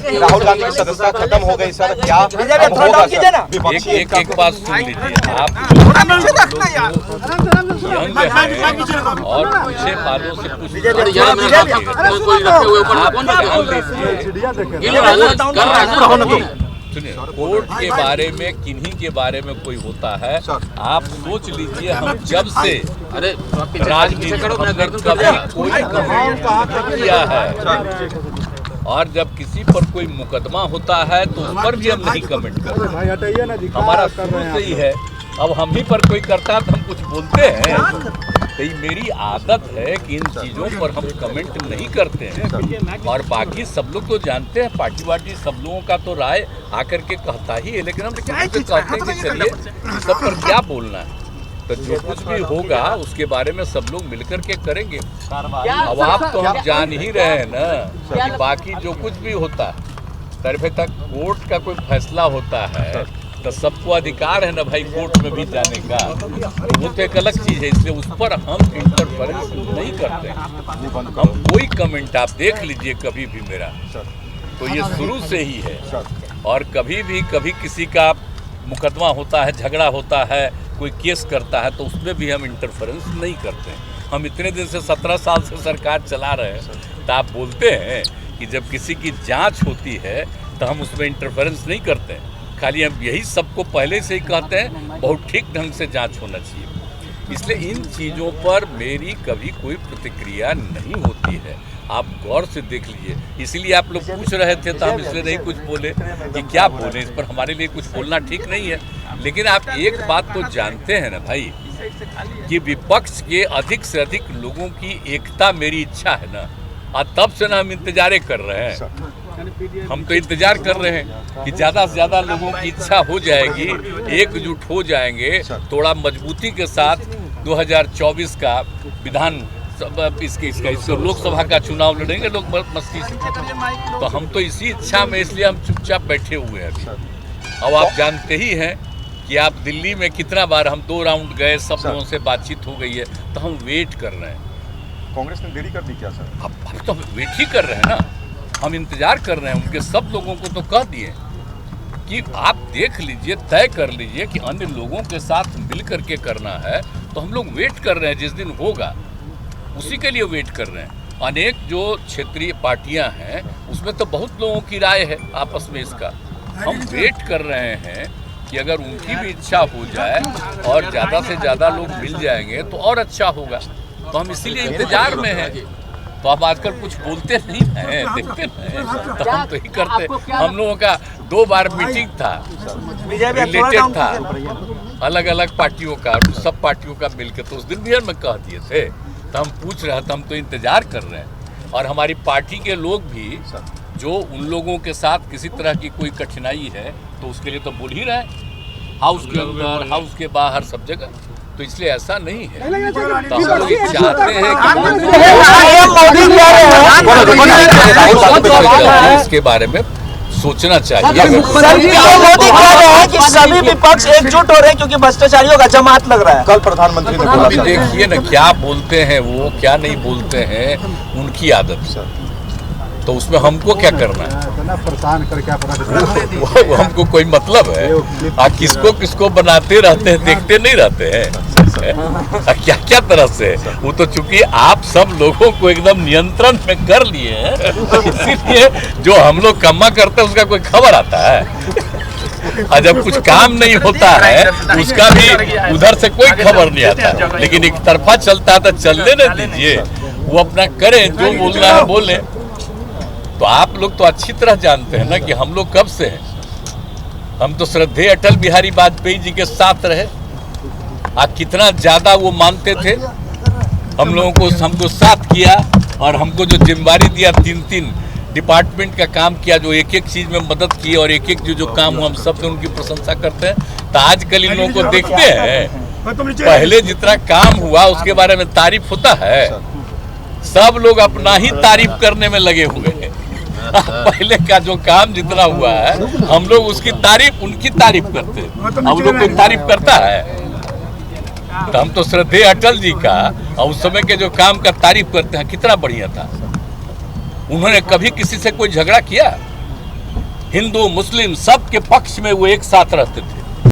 राहुल गांधी की सदस्यता खत्म हो गई सर, क्या होगा सर? एक बात सुन लीजिए, आप यंग हैं और पीछे बालों से कुछ सुनिए, कोर्ट के बारे में किन्हीं के बारे में कोई होता है, आप सोच लीजिए हम जब से राजनीति कोई किया है और जब किसी पर कोई मुकदमा होता है तो उस पर भी हम नहीं कमेंट करते, हमारा शुरू से ही है। अब हम ही पर कोई करता है तो हम कुछ बोलते हैं, तो ये मेरी आदत है कि इन चीज़ों पर हम कमेंट नहीं करते हैं। और बाकी सब लोग तो जानते हैं, पार्टी वार्टी सब लोगों का तो राय आकर के कहता ही है, लेकिन हम कहते हैं कि चलिए सब पर क्या बोलना है, तो जो कुछ भी होगा उसके बारे में सब लोग मिलकर के करेंगे। अब आप तो हम जान ही रहे हैं ना कि बाकी जो कुछ भी होता है तरफे तक कोर्ट का कोई फैसला होता है तो सबको अधिकार है ना भाई कोर्ट में भी जाने का, वो तो एक अलग चीज़ है, इसलिए उस पर हम इंटरफेरेंस नहीं करते हैं। हम कोई कमेंट आप देख लीजिए कभी भी मेरा तो ये शुरू से ही है, और कभी किसी का मुकदमा होता है, झगड़ा होता है, कोई केस करता है तो उसमें भी हम इंटरफेरेंस नहीं करते हैं। हम इतने दिन से 17 साल से सरकार चला रहे हैं, तो आप बोलते हैं कि जब किसी की जांच होती है तो हम उसमें इंटरफेरेंस नहीं करते हैं, खाली हम यही सबको पहले से ही कहते हैं बहुत ठीक ढंग से जांच होना चाहिए। इसलिए इन चीज़ों पर मेरी कभी कोई प्रतिक्रिया नहीं होती है, आप गौर से देख लीजिए। इसीलिए आप लोग पूछ रहे थे तो हम इसलिए नहीं कुछ बोले कि क्या बोले, इस पर हमारे लिए कुछ बोलना ठीक नहीं है। लेकिन आप एक बात तो जानते हैं ना भाई कि विपक्ष के अधिक से अधिक लोगों की एकता मेरी इच्छा है ना, और तब से ना हम इंतजारे कर रहे हैं। हम तो इंतजार कर रहे हैं कि ज़्यादा से ज़्यादा लोगों की इच्छा हो जाएगी, एकजुट हो जाएंगे, थोड़ा मजबूती के साथ 2024 का विधान इसका लोकसभा का चुनाव लड़ेंगे लोग मस्ती से। तो हम तो इसी इच्छा में, इसलिए हम चुपचाप बैठे हुए हैं अभी। अब आप जानते ही हैं कि आप दिल्ली में कितना बार हम 2 राउंड गए, सब लोगों से बातचीत हो गई है, तो हम वेट कर रहे हैं। कांग्रेस ने देरी कर दी क्या सर? अब तो वेट ही कर रहे हैं ना, हम इंतजार कर रहे हैं। उनके सब लोगों को तो कह दिए कि आप देख लीजिए, तय कर लीजिए कि अन्य लोगों के साथ मिल करके करना है, तो हम लोग वेट कर रहे हैं, जिस दिन होगा उसी के लिए वेट कर रहे हैं। अनेक जो क्षेत्रीय पार्टियां हैं उसमें तो बहुत लोगों की राय है आपस में, इसका हम वेट कर रहे हैं कि अगर उनकी भी इच्छा हो जाए और ज़्यादा से ज़्यादा लोग मिल जाएंगे तो और अच्छा होगा। तो हम इसीलिए इंतजार में हैं। तो आप आजकल कुछ बोलते नहीं हैं, देखते हैं, तो हम तो ही करते। हम लोगों का 2 बार मीटिंग था, रिलेटेड था अलग अलग पार्टियों का, सब पार्टियों का मिलकर, तो उस दिन भी हम कह दिए थे। तो हम पूछ रहे थे, हम तो इंतजार कर रहे हैं। और हमारी पार्टी के लोग भी जो उन लोगों के साथ किसी तरह की कोई कठिनाई है तो उसके लिए तो बोल ही रहे हैं, हाउस के अंदर, हाउस के बाहर, सब जगह। तो इसलिए ऐसा नहीं है, तो हम लोग चाहते हैं कि इसके बारे में सोचना चाहिए। मोदी कह रहे हैं कि सभी विपक्ष एकजुट हो रहे हैं क्योंकि भ्रष्टाचारियों का जमात लग रहा है। कल प्रधानमंत्री ने बोला, देखिए ना क्या बोलते हैं वो, क्या नहीं बोलते हैं, उनकी आदत सर, तो उसमें हमको क्या करना है? परेशान कर क्या वो हमको कोई मतलब है? किसको किसको बनाते रहते हैं, देखते नहीं रहते हैं क्या क्या तरह से। वो तो चूंकि आप सब लोगों को एकदम नियंत्रण में कर लिए हैं, इसीलिए जो हम लोग कमा करते हैं उसका कोई खबर आता है, और जब कुछ काम नहीं होता है उसका भी उधर से कोई खबर नहीं आता। लेकिन एक तरफा चलता है तो चलने न दीजिए, वो अपना करें, जो बोलना है बोले। तो आप लोग तो अच्छी तरह जानते हैं ना कि हम लोग कब से हैं। हम तो श्रद्धेय अटल बिहारी वाजपेयी जी के साथ रहे, कितना ज़्यादा वो मानते थे हम लोगों को, हमको साथ किया और हमको जो जिम्मेदारी दिया, 3 डिपार्टमेंट का काम किया, जो एक चीज़ में मदद की और एक जो काम हुआ, हम सब उनकी प्रशंसा करते हैं। तो आजकल इन लोगों को देखते हैं, पहले जितना काम हुआ उसके बारे में तारीफ होता है, सब लोग अपना ही तारीफ करने में लगे हुए हैं। पहले का जो काम जितना हुआ है हम लोग उसकी तारीफ, उनकी तारीफ करते हैं। हम लोग कोई तारीफ करता है? तो हम तो श्रद्धेय अटल जी का और उस समय के जो काम का तारीफ करते हैं, कितना बढ़िया था। उन्होंने कभी किसी से कोई झगड़ा किया? हिंदू मुस्लिम सब के पक्ष में वो एक साथ रहते थे।